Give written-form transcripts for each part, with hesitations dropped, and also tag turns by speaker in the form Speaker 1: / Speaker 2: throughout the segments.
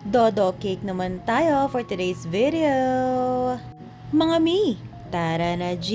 Speaker 1: Dodo cake naman tayo for today's video. Mga mi, tara na G!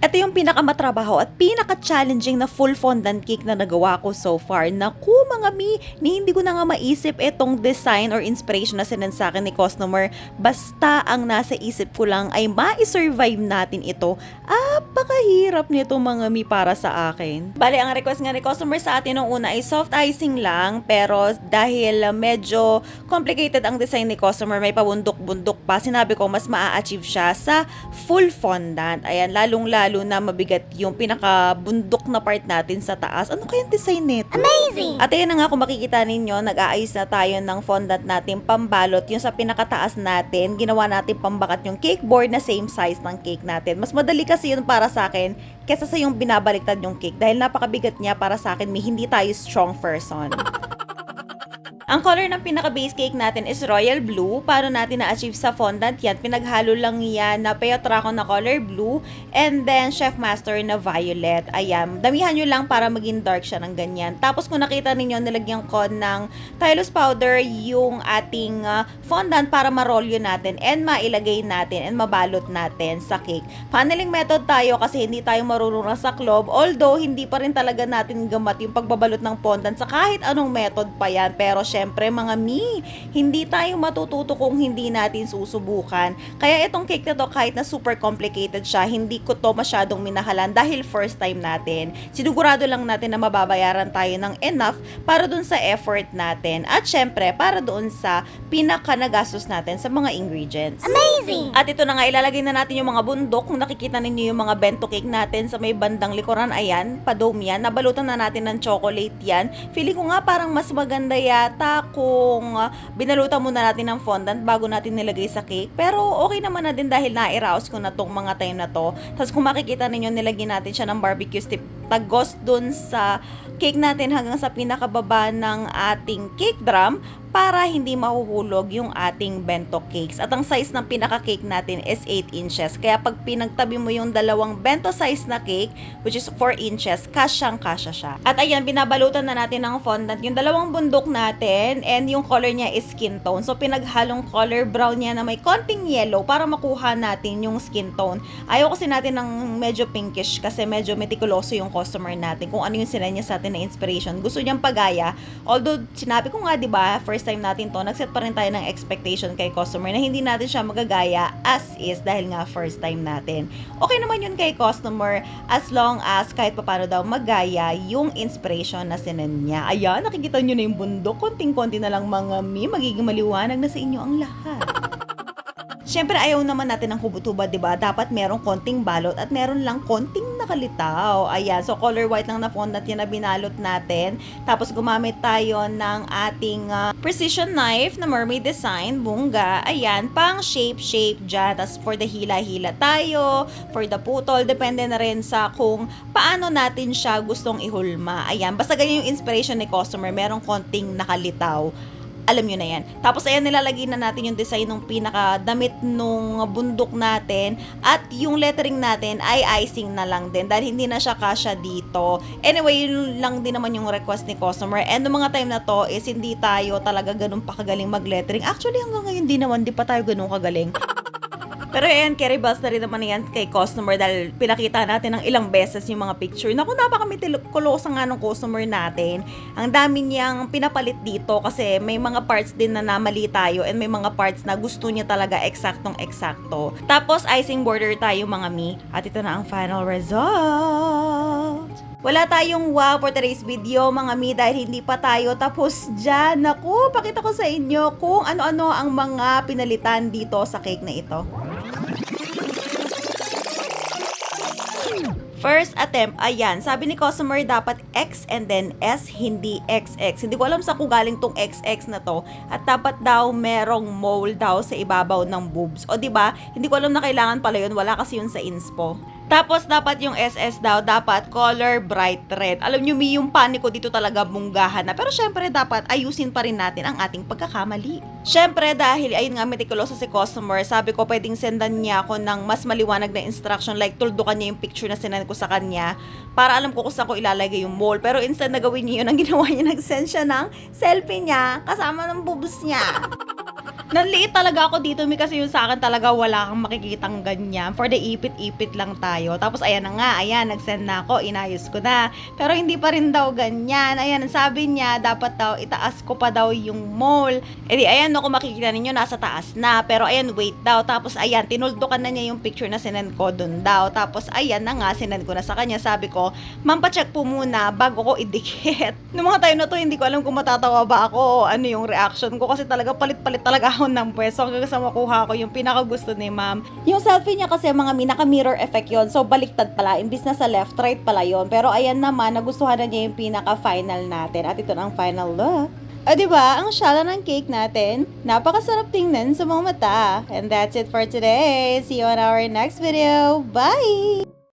Speaker 1: Ito yung pinakamatrabaho at pinaka-challenging na full fondant cake na nagawa ko so far. Naku mga mi, hindi ko na nga maisip itong design or inspiration na sinend sa akin ni customer. Basta ang nasa isip ko lang ay ma-survive natin ito. Apakahirap nito mga mi para sa akin. Bale, ang request nga ni customer sa atin nung una ay soft icing lang. Pero dahil medyo complicated ang design ni customer, may pabundok-bundok pa. Sinabi ko mas maa-achieve siya sa full fondant. Ayan, lalong-lalo na mabigat yung pinakabundok na part natin sa taas. Ano kayang design nito?
Speaker 2: Amazing!
Speaker 1: At ayan na nga, kung makikita ninyo, nag-aayos na tayo ng fondant natin pambalot. Yung sa pinakataas natin, ginawa natin pambakat yung cake board na same size ng cake natin. Mas madali kasi yun para sa akin kesa sa yung binabaliktad yung cake dahil napakabigat niya para sa akin, may hindi tayo strong person. Ang color ng pinaka-base cake natin is royal blue. Paano natin na-achieve sa fondant yan? Pinaghalo lang yan na Peotraco na color blue and then Chef Master na violet. Ayan, damihan nyo lang para maging dark siya ng ganyan. Tapos kung nakita ninyo, nilagyan ko ng Tylose powder yung ating fondant para marolyo natin and mailagay natin and mabalot natin sa cake. Paneling method tayo kasi hindi tayo marunong sa clove. Although, hindi pa rin talaga natin gamat yung pagbabalot ng fondant sa kahit anong method pa yan. Pero syempre mga mi, hindi tayo matututo kung hindi natin susubukan. Kaya itong cake na to, kahit na super complicated siya, hindi ko to masyadong minahalan dahil first time natin. Sinigurado lang natin na mababayaran tayo ng enough para dun sa effort natin. At syempre, para doon sa pinaka-nagastos natin sa mga ingredients.
Speaker 2: Amazing!
Speaker 1: At ito na nga, ilalagay na natin yung mga bundok. Kung nakikita ninyo yung mga bento cake natin sa may bandang likuran, ayan, pa-dome yan. Nabalutan na natin ng chocolate yan. Feeling ko nga parang mas maganda yata kung binalutan muna natin ng fondant bago natin nilagay sa cake. Pero okay naman na din dahil na-arouse ko na tong mga time na to. Tapos kung makikita ninyo, nilagyan natin siya ng barbecue stick tagos dun sa cake natin hanggang sa pinakababa ng ating cake drum para hindi mahuhulog yung ating bento cakes. At ang size ng pinaka-cake natin is 8 inches. Kaya pag pinagtabi mo yung dalawang bento size na cake, which is 4 inches, kasyang-kasya siya. At ayan, binabalutan na natin ng fondant yung dalawang bundok natin and yung color niya is skin tone. So, pinaghalong color brown niya na may konting yellow para makuha natin yung skin tone. Ayaw kasi natin ng medyo pinkish kasi medyo meticuloso yung customer natin kung ano yung sinend niya sa atin na inspiration. Gusto niyang pagaya. Although, sinabi ko nga, diba, first time natin to, nagset pa rin tayo ng expectation kay customer na hindi natin siya magagaya as is dahil nga first time natin. Okay naman yun kay customer as long as kahit papano daw magaya yung inspiration na sinend niya. Ayan, nakikita nyo na yung bundok. Konting-konti na lang mga mi, magiging maliwanag na sa inyo ang lahat. Siyempre, ayaw naman natin ng hubot-hubad, diba? Dapat merong konting balot at meron lang konting nakalitaw. Ayan, so color white lang na fondant yan na binalot natin. Tapos gumamit tayo ng ating precision knife na mermaid design, bungga. Ayan, pang shape dyan. Tapos for the hila-hila tayo, for the putol, depende na rin sa kung paano natin siya gustong ihulma. Ayan, basta ganyan yung inspiration ni customer, merong konting nakalitaw. Alam nyo na yan. Tapos ayan, nilalagay na natin yung design ng pinakadamit nung bundok natin at yung lettering natin ay icing na lang din dahil hindi na siya kasya dito. Anyway, yun lang din naman yung request ni customer and nung mga time na to is hindi tayo talaga ganun pa kagaling mag-lettering. Actually, hanggang ngayon di pa tayo ganun kagaling. Pero ayan, carry bells na rin naman yan kay customer dahil pinakita natin ng ilang beses yung mga picture. Naku, napakameticulosa nga ng customer natin. Ang dami niyang pinapalit dito kasi may mga parts din na namali tayo and may mga parts na gusto niya talaga eksaktong-eksakto. Tapos icing border tayo mga mi. At ito na ang final result. Wala tayong wow for today's video mga mi dahil hindi pa tayo tapos dyan. Naku, pakita ko sa inyo kung ano-ano ang mga pinalitan dito sa cake na ito. First attempt, ayan, sabi ni customer dapat X and then S, hindi XX. Hindi ko alam sa kung galing tong XX na to. At dapat daw merong mole daw sa ibabaw ng boobs. O diba, hindi ko alam na kailangan pala yun, wala kasi yun sa inspo. Tapos dapat yung SS daw, dapat color bright red. Alam nyo, yung panic ko dito talaga bunggahan na. Pero syempre dapat ayusin pa rin natin ang ating pagkakamali. Syempre dahil ayun nga meticuloso si customer, sabi ko pwedeng sendan niya ako ng mas maliwanag na instruction, like tuldukan niya yung picture na sinend ko sa kanya para alam ko kung saan ko ilalagay yung mole. Pero instead na gawin niya yun, ang ginawa niya, nag-send siya ng selfie niya kasama ng boobs niya. Nanliit talaga ako dito, Mi, kasi yung sa akin talaga wala kang makikitang ganyan. For the ipit-ipit lang tayo. Tapos ayan na nga, ayan, nag-send na ako, inayos ko na. Pero hindi pa rin daw ganyan. Ayan, sabi niya, dapat daw itaas ko pa daw yung mole. E di, ayan, no, kung makikita ninyo, nasa taas na. Pero ayan, wait daw. Tapos ayan, tinuldukan na niya yung picture na sinend ko dun daw. Tapos ayan na nga, sinend ko na sa kanya. Sabi ko, ma'am, pa-check po muna bago ko idikit. Noong mga time na to, hindi ko alam kung matatawa ba ako o ano yung reaction ko. Kasi talaga palit-palit talaga ako ng pwesto hanggang sa makuha ko yung pinakagusto ni ma'am. Yung selfie niya kasi mga naka-mirror effect yon, so baliktad pala, imbis na sa left, right pala yon. Pero ayan naman, nagustuhan na niya yung pinaka-final natin at ito na ang final look. Diba, ang shala ng cake natin, napakasarap tingnan sa mga mata. And that's it for today. See you on our next video. Bye!